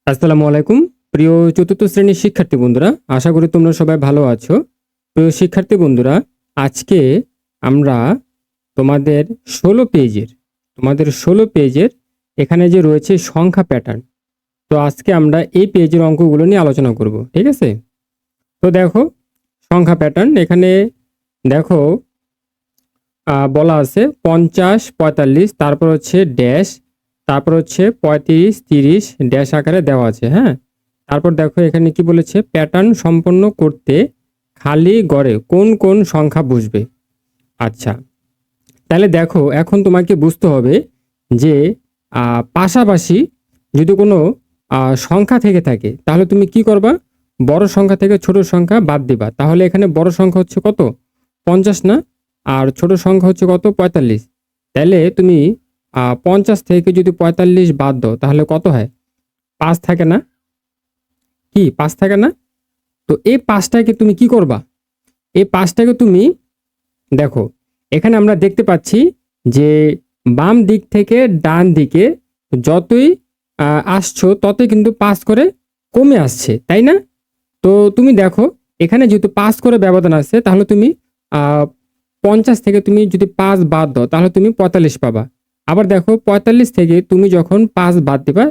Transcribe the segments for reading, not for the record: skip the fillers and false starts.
আসসালামু আলাইকুম। প্রিয় চতুর্থ শ্রেণীর শিক্ষার্থী বন্ধুরা, আশা করি তোমরা সবাই ভালো আছো। প্রিয় শিক্ষার্থী বন্ধুরা, আজকে আমরা তোমাদের 16 পেজের এখানে যে রয়েছে সংখ্যা প্যাটার্ন, তো আজকে আমরা এই পেজের অঙ্কগুলো নিয়ে আলোচনা করব। ঠিক আছে? তো দেখো, সংখ্যা প্যাটার্ন এখানে দেখো বলা আছে 50, 45, তারপর হচ্ছে ড্যাশ, তারপর হচ্ছে 35, 30 ড্যাশ আকারে দেওয়া আছে। হ্যাঁ, তারপর দেখো এখানে কি বলেছে, প্যাটার্ন সম্পন্ন করতে খালি ঘরে কোন কোন সংখ্যা বসবে। আচ্ছা, তাহলে দেখো এখন তোমাকে বুঝতে হবে যে পাশাপাশি যদি কোনো সংখ্যা থেকে থাকে তাহলে তুমি কি করবা, বড় সংখ্যা থেকে ছোট সংখ্যা বাদ দিবা। তাহলে এখানে বড় সংখ্যা হচ্ছে কত, 50 না, আর ছোট সংখ্যা হচ্ছে কত, 45। তাহলে তুমি 50 থেকে যদি 45 বাদ দাও তাহলে কত হয়, 5 থাকে না? কি 5 থাকে না? তো এই 5টাকে তুমি কি করবা, এই 5টাকে তুমি দেখো, এখানে আমরা দেখতে পাচ্ছি যে বাম দিক থেকে ডান দিকে যতই আসছো ততই কিন্তু 5 করে কমে আসছে, তাই না? তো তুমি দেখো এখানে যেহেতু 5 করে ব্যবধান আছে, তাহলে তুমি 50 থেকে তুমি যদি 5 বাদ দাও তাহলে তুমি 45 পাবা। আবার দেখো 45 থেকে তুমি যখন 5 বাদ দিবা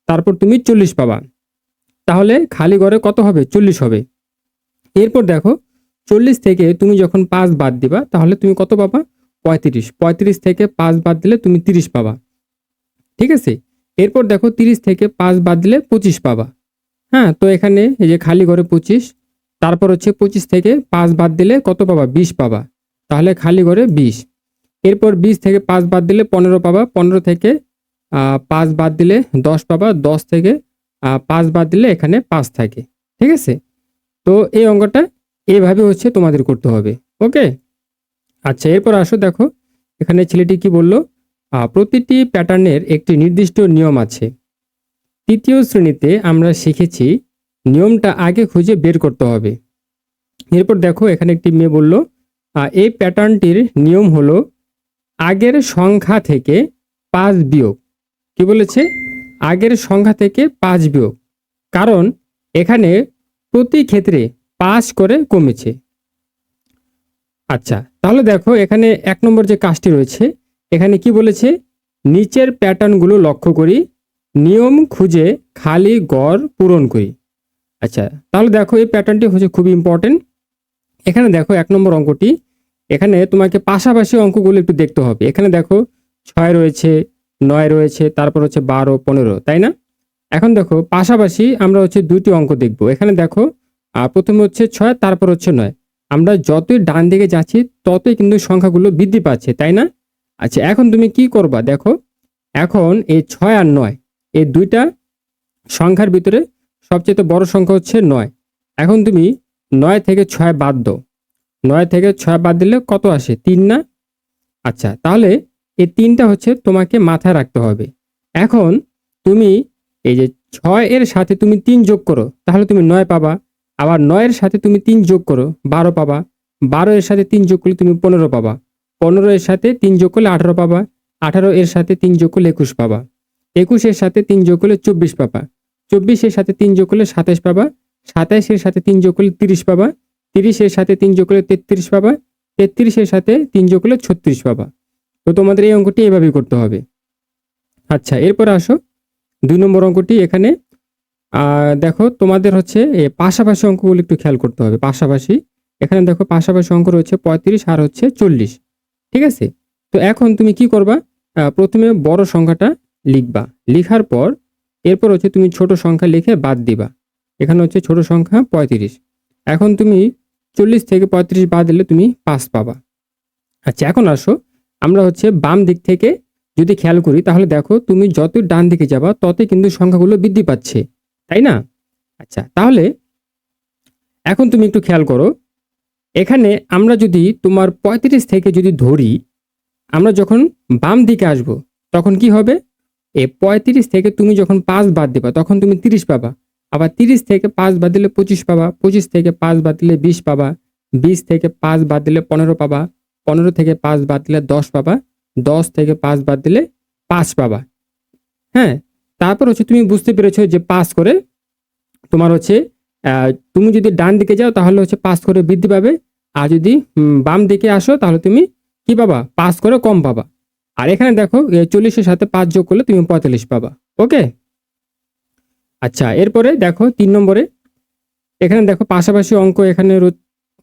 তারপর তুমি 40 পাবা। তাহলে খালি ঘরে কত হবে, 40 হবে। এরপর দেখো 40 থেকে তুমি যখন 5 বাদ দিবা তাহলে তুমি কত পাবা, 35। 35 থেকে 5 বাদ দিলে তুমি 30 পাবা। ঠিক আছে? এরপর দেখো 30 থেকে 5 বাদ দিলে 25 পাবা। হ্যাঁ, তো এখানে এই যে খালি ঘরে 25, তারপর হচ্ছে 25 থেকে 5 বাদ দিলে কত পাবা, 20 পাবা। তাহলে খালি ঘরে 20। এরপর 20 থেকে 5 বাদ দিলে 15 পাবা। 15 থেকে 5 বাদ দিলে 10 পাবা। 10 থেকে 5 বাদ দিলে এখানে 5 থাকে। ঠিক আছে? তো এই অঙ্কটা এইভাবে হচ্ছে তোমাদের করতে হবে। ওকে? আচ্ছা, এরপর আসো দেখো এখানে ছেলেটি কি বলল, প্রতিটি প্যাটার্নের একটি নির্দিষ্ট নিয়ম আছে। তৃতীয় শ্রেণীতে আমরা শিখেছি নিয়মটা আগে খুঁজে বের করতে হবে। এরপর দেখো এখানে একটি মেয়ে বলল, এই প্যাটার্নটির নিয়ম হলো আগের সংখ্যা থেকে 5 বিয়োগ। কি বলেছে, আগের সংখ্যা থেকে 5 বিয়োগ, কারণ এখানে প্রতি ক্ষেত্রে 5 করে কমেছে। আচ্ছা, তাহলে দেখো এখানে 1 নম্বর যে কাজটি রয়েছে, এখানে কি বলেছে, নিচের প্যাটার্নগুলো লক্ষ্য করি, নিয়ম খুঁজে খালি ঘর পূরণ করি। আচ্ছা, তাহলে দেখো এই প্যাটার্নটি হচ্ছে খুবই ইম্পর্টেন্ট। এখানে দেখো 1 নম্বর অঙ্কটি, এখানে তোমাকে পাশাপাশি অঙ্কগুলো একটু দেখতে হবে। এখানে দেখো 6 রয়েছে, 9 রয়েছে, তারপর হচ্ছে 12, 15, তাই না? এখন দেখো পাশাপাশি আমরা হচ্ছে দুটি অঙ্ক দেখব। এখানে দেখো প্রথমে হচ্ছে 6, তারপর হচ্ছে 9। আমরা যতই ডান দিকে যাচ্ছি ততই কিন্তু সংখ্যাগুলো বৃদ্ধি পাচ্ছে, তাই না? আচ্ছা, এখন তুমি কি করবা দেখো, এখন এই 6 আর 9 এই দুইটা সংখ্যার ভিতরে সবচেয়ে বড় সংখ্যা হচ্ছে 9। এখন তুমি 9 থেকে 6 বাদ দাও। 9 থেকে 6 বাদ দিলে কত আসে, 3 না? আচ্ছা, তাহলে এই 3টা হচ্ছে তোমাকে মাথায় রাখতে হবে। এখন তুমি এই যে 6 এর সাথে তুমি 3 যোগ করো তাহলে তুমি 9 পাবা। আবার 9 এর সাথে তুমি 3 যোগ করো 12 পাবা। 12 এর সাথে 3 যোগ করলে তুমি 15 পাবা। 15 এর সাথে 3 যোগ করলে 18 পাবা। 18 এর সাথে 3 যোগ করলে 21 পাবা। 21 এর সাথে 3 যোগ করলে 24 পাবা। 24 এর সাথে 3 যোগ করলে 27 পাবা। 27 এর সাথে 3 যোগ করলে 30 পাবা। 30 এর সাথে 3 যোগ করলে 33 পাবা। 33 এর সাথে 3 যোগ করলে 36 পাবা। তো তোমাদের এই অঙ্কটি এভাবেই করতে হবে। আচ্ছা, এরপর আসো 2 নম্বর অঙ্কটি। এখানে দেখো তোমাদের হচ্ছে পাশাপাশি অঙ্কগুলো একটু খেয়াল করতে হবে। পাশাপাশি এখানে দেখো পাশাপাশি অঙ্ক রয়েছে 35 আর হচ্ছে 40। ঠিক আছে? তো এখন তুমি কি করবা, প্রথমে বড় সংখ্যাটা লিখবা, লিখার পর এরপর হচ্ছে তুমি ছোট সংখ্যা লিখে বাদ দিবা। এখানে হচ্ছে ছোট সংখ্যা 35। এখন তুমি 40 থেকে 35 বাদ দিলে তুমি 5 পাবা। আচ্ছা, এখন আসো আমরা হচ্ছে বাম দিক থেকে যদি খেয়াল করি তাহলে দেখো তুমি যতই ডান দিকে যাবা ততই কিন্তু সংখ্যাগুলো বৃদ্ধি পাচ্ছে, তাই না? আচ্ছা, তাহলে এখন তুমি একটু খেয়াল করো, এখানে আমরা যদি তোমার 35 থেকে যদি ধরি, আমরা যখন বাম দিকে আসব তখন কি হবে, এই 35 থেকে তুমি যখন 5 বাদ দিবা তখন তুমি 30 পাবা। আবার 30 থেকে 5 বাদ দিলে 25 পাবা। 25 থেকে 5 বাদ দিলে 20 পাবা। 20 থেকে 5 বাদ দিলে 15 পাবা। 15 থেকে 5 বাদ দিলে 10 পাবা। 10 থেকে 5 বাদ দিলে 5 পাবা। হ্যাঁ, তারপর হচ্ছে তুমি বুঝতে পেরেছো যে 5 করে তোমার হচ্ছে তুমি যদি ডান দিকে যাও তাহলে হচ্ছে 5 করে বৃদ্ধি পাবে, আর যদি বাম দিকে আসো তাহলে তুমি কি পাবা, 5 করে কম পাবা। আর এখানে দেখো 40-এর সাথে 5 যোগ করলে তুমি 45 পাবা। ওকে, আচ্ছা এরপরে দেখো 3 নম্বরে, এখানে দেখো পাশাপাশি অঙ্ক এখানে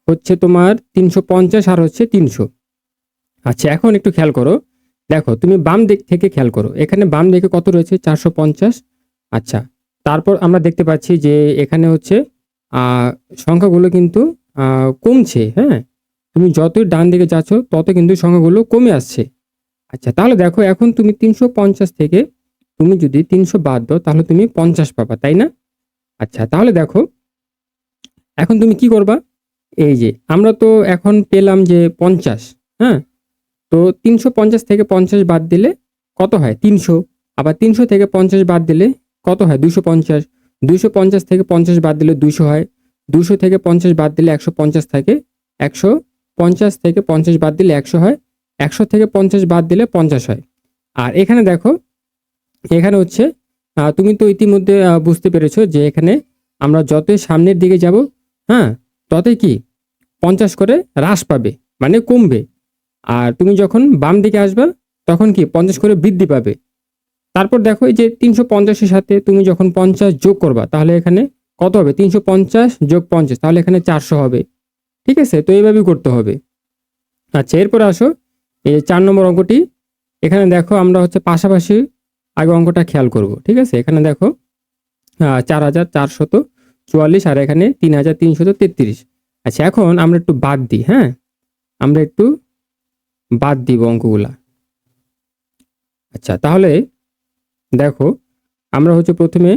হচ্ছে তোমার 350 আর হচ্ছে 300। আচ্ছা এখন একটু খেয়াল করো, দেখো তুমি বাম দিক থেকে খেয়াল করো, এখানে বাম দিকে কত রয়েছে 450। আচ্ছা তারপর আমরা দেখতে পাচ্ছি যে এখানে হচ্ছে সংখ্যাগুলো কিন্তু কমছে। হ্যাঁ, তুমি যতই ডান দিকে যাচ্ছ তত কিন্তু সংখ্যাগুলো কমে আসছে। আচ্ছা তাহলে দেখো এখন তুমি 350 থেকে তুমি যদি 300 বাদ দাও তাহলে তুমি 50 পাবা, তাই না? আচ্ছা তাহলে দেখো এখন তুমি কি করবা, এই যে আমরা তো এখন পেলাম যে 50। হ্যাঁ, তো 350 থেকে 50 বাদ দিলে কত হয় 300, আবার 300 থেকে 50 বাদ দিলে কত হয় 250, 250 থেকে 50 বাদ দিলে 200 হয়, 200 থেকে 50 বাদ দিলে 150 থাকে, 150 থেকে 50 বাদ দিলে 100 হয়, 100 থেকে 50 বাদ দিলে 50 হয়। আর এখানে দেখো এখানে হচ্ছে তুমি তো ইতিমধ্যে বুঝতে পেরেছো যে এখানে আমরা যতই সামনের দিকে যাব, হ্যাঁ, ততই কি 50 করে হ্রাস পাবে, মানে কমবে। আর তুমি যখন বাম দিকে আসবা তখন কি 50 করে বৃদ্ধি পাবে। তারপর দেখো এই যে 350-এর সাথে তুমি যখন 50 যোগ করবা তাহলে এখানে কত হবে, 350 যোগ 50 তাহলে এখানে 400 হবে। ঠিক আছে, তো এইভাবেই করতে হবে। আচ্ছা এরপর আসো এই যে 4 নম্বর অঙ্কটি, এখানে দেখো আমরা হচ্ছে পাশাপাশি আগে অঙ্কটা খেয়াল করব। ঠিক আছে, এখানে দেখো 4444 আর এখানে 3333। আচ্ছা এখন আমরা একটু বাদ দিই। হ্যাঁ, আমরা একটু বাদ দিব অঙ্কগুলা। আচ্ছা তাহলে দেখো আমরা হচ্ছে প্রথমে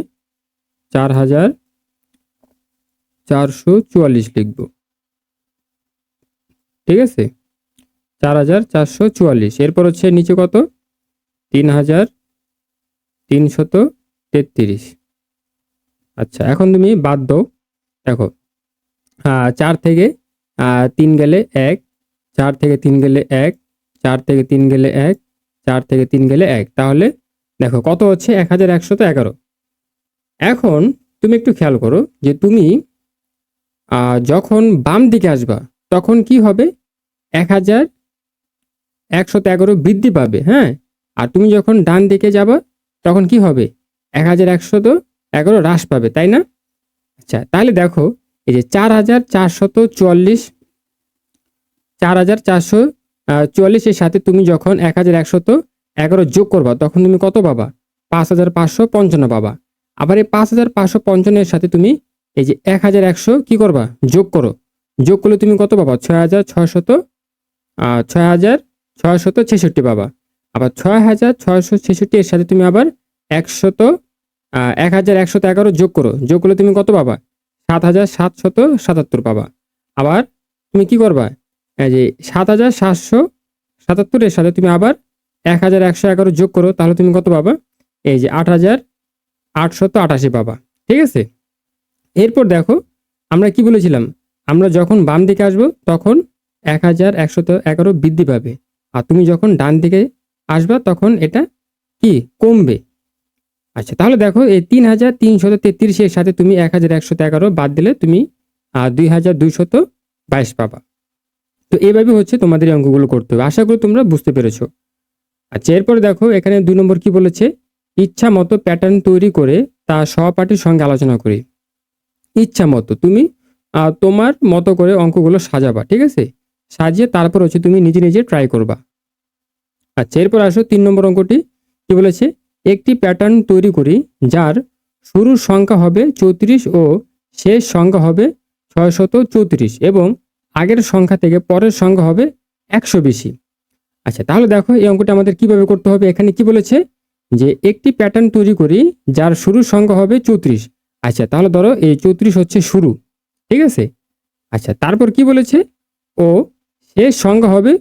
4444 লিখব। ঠিক আছে, 4444, এরপর হচ্ছে নিচে কত 3333। আচ্ছা এখন তুমি বাদ দাও, দেখো 4 থেকে 3 গেলে 1, 4 থেকে 3 গেলে 1, 4 থেকে 3 গেলে 1, 4 থেকে 3 গেলে 1, তাহলে দেখো কত হচ্ছে 1111। এখন তুমি একটু খেয়াল করো যে তুমি যখন বাম দিকে আসবা তখন কি হবে 1111 বৃদ্ধি পাবে। হ্যাঁ, আর তুমি যখন ডান দিকে যাবা তখন কি হবে 1111 হ্রাস পাবে, তাই না? আচ্ছা তাহলে দেখো এই যে 4444 এর সাথে তুমি যখন 1111 যোগ করবা তখন তুমি কত পাবা, 5555 পাবা। আবার এই 5555 এর সাথে তুমি এই যে 1100 কি করবা, যোগ করো, যোগ করলে তুমি কত পাবা 6666 পাবা। আবার 6666 এর সাথে তুমি আবার 1111 যোগ করো, যোগ করলে তুমি কত পাবা 7777 পাবা। আবার তুমি কি করবা, এই যে 7777 এর সাথে তুমি আবার 1111 যোগ করো, তাহলে তুমি কত পাবা, এই যে 8888 পাবা। ঠিক আছে, এরপর দেখো আমরা কি বলেছিলাম, আমরা যখন বাম দিকে আসবো তখন 1111 বৃদ্ধি পাবে, আর তুমি যখন ডান দিকে আসবা তখন এটা কি কমবে। আচ্ছা তাহলে দেখো এই 3333 এর সাথে তুমি 1111 বাদ দিলে তুমি 2222 পাবা। তো এইভাবে হচ্ছে তোমাদের এই অঙ্কগুলো করতে হবে। আশা করি তোমরা বুঝতে পেরেছো। আচ্ছা এরপরে দেখো এখানে 2 নম্বর কি বলেছে, ইচ্ছা মতো প্যাটার্ন তৈরি করে তা সহপাঠীর সঙ্গে আলোচনা করি। ইচ্ছা মতো তুমি তোমার মতো করে অঙ্কগুলো সাজাবা। ঠিক আছে, সাজিয়ে তারপর হচ্ছে তুমি নিজে নিজে ট্রাই করবা। আচ্ছা এরপর আসো 3 নম্বর অঙ্কটি কি বলেছে, একটি প্যাটার্ন তৈরি করি যার শুরুর সংখ্যা হবে 34 ও শেষ সংখ্যা হবে 634 এবং আগের সংখ্যা থেকে পরের সংখ্যা হবে 100 বেশি। আচ্ছা তাহলে দেখো এই অঙ্কটা আমাদের কিভাবে করতে হবে, এখানে কি বলেছে যে একটি প্যাটার্ন তৈরি করি যার শুরুর সংখ্যা হবে 34। আচ্ছা তাহলে ধরো এই 34 হচ্ছে শুরু। ঠিক আছে, আচ্ছা তারপর কি বলেছে, ও শেষ সংখ্যা হবে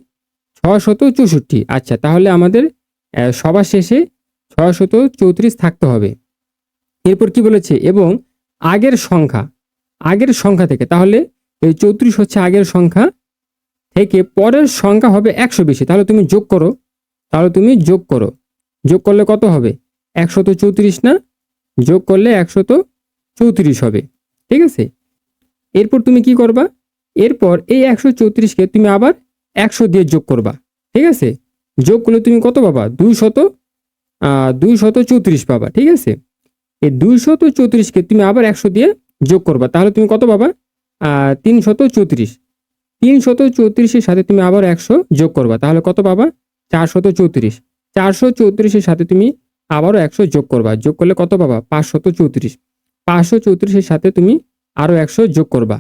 664। আচ্ছা তাহলে আমাদের সবার শেষে 634 থাকতে হবে। এরপর কি বলেছে, এবং আগের সংখ্যা থেকে, তাহলে এই 34 হচ্ছে আগের সংখ্যা থেকে পরের সংখ্যা হবে 100 বেশি। তাহলে তুমি যোগ করো, যোগ করলে কত হবে 134 না, যোগ করলে 134 হবে। ঠিক আছে, এরপর তুমি কি করবা, এরপর এই 134কে তুমি আবার 100 দিয়ে যোগ করবা। ঠিক আছে, যোগ করলে তুমি কত পাবা, 234 পাবা। ঠিক আছে, এই 234কে তুমি আবার 100 দিয়ে যোগ করবা, তাহলে তুমি কত পাবা, 334। 334-এর সাথে তুমি আবার 100 যোগ করবা, তাহলে কত পাবা, 434। 434-এর সাথে তুমি আবারও 100 যোগ করবা, যোগ করলে কত পাবা, 534। 534-এর সাথে তুমি আরো 100 যোগ করবা,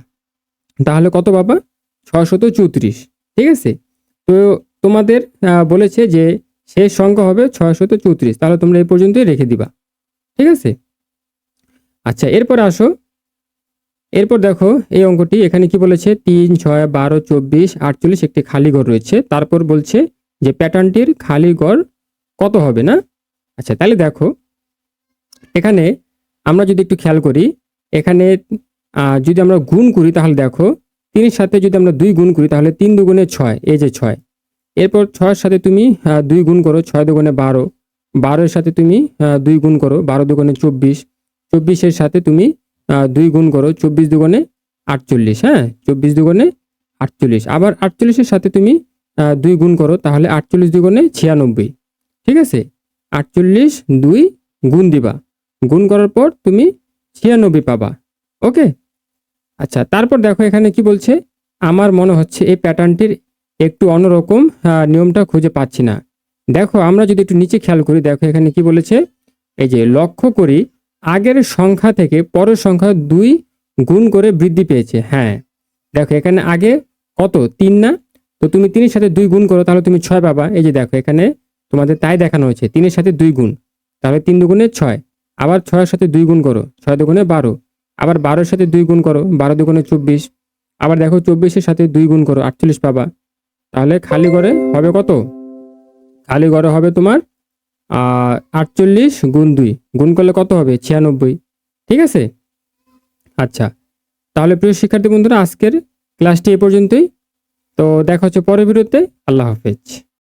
তাহলে কত পাবা, 634। ঠিক আছে, তো তোমাদের বলেছে যে শেষ সংখ্যা হবে 634, তাহলে তোমরা এই পর্যন্তই রেখে দিবা। ঠিক আছে, আচ্ছা এরপর আসো, এরপর দেখো এই অঙ্কটি এখানে কি বলেছে, 3, 6, 12, 24, 48 একটি খালি ঘর রয়েছে, তারপর বলছে যে প্যাটার্নটির খালি ঘর কত হবে না। আচ্ছা তাহলে দেখো এখানে আমরা যদি একটু খেয়াল করি, এখানে যদি আমরা গুণ করি তাহলে দেখো 3-এর সাথে যদি আমরা 2 গুণ করি তাহলে 3 দুগুণে 6, এই যে 6। এরপর 6-এর সাথে তুমি 2 গুণ করো, 6 দুগুণে 12। 12-এর সাথে তুমি 2 গুণ করো, 12 দুগুণে 24। 24-এর সাথে তুমি 2 গুণ করো, 24 দুগুণে 48। হ্যাঁ, 24 দুগুণে 48। আবার 48-এর সাথে তুমি 2 গুণ করো, তাহলে 48 দুগুণে 96। ঠিক আছে, 48 2 গুণ দিবা, গুণ করার পর তুমি 96 পাবা। ওকে, আচ্ছা তারপর দেখো এখানে কি বলছে, আমার মনে হচ্ছে এই প্যাটার্নটির একটু অন্যরকম, নিয়মটা খুঁজে পাচ্ছি না। দেখো আমরা যদি একটু নিচে খেয়াল করি, দেখো এখানে কি বলেছে, এই যে লক্ষ্য করি আগের সংখ্যা থেকে পরের সংখ্যা 2 গুণ করে বৃদ্ধি পেয়েছে। হ্যাঁ, দেখো এখানে আগে কত, 3 না, তো তুমি 3-এর সাথে 2 গুণ করো, তাহলে তুমি 6 পাবা। এই যে দেখো এখানে তোমাদের তাই দেখানো হয়েছে, 3-এর সাথে 2 গুণ, তাহলে 3 দুগুণে 6। আবার 6-এর সাথে 2 গুণ করো, 6 দুগুণে 12। আবার 12-এর সাথে 2 গুণ করো, 12 দুগুণে 24। আবার দেখো 24-এর সাথে 2 গুণ করো, 48 পাবা। তাহলে খালি ঘরে হবে কত, খালি ঘরে হবে তোমার 48 গুণ 2, গুণ করলে কত হবে, 96। ঠিক আছে, আচ্ছা তাহলে প্রিয় শিক্ষার্থী বন্ধুরা আজকের ক্লাসটি এ পর্যন্তই। তো দেখা হচ্ছে পরের ভিডিওতে। আল্লাহ হাফেজ।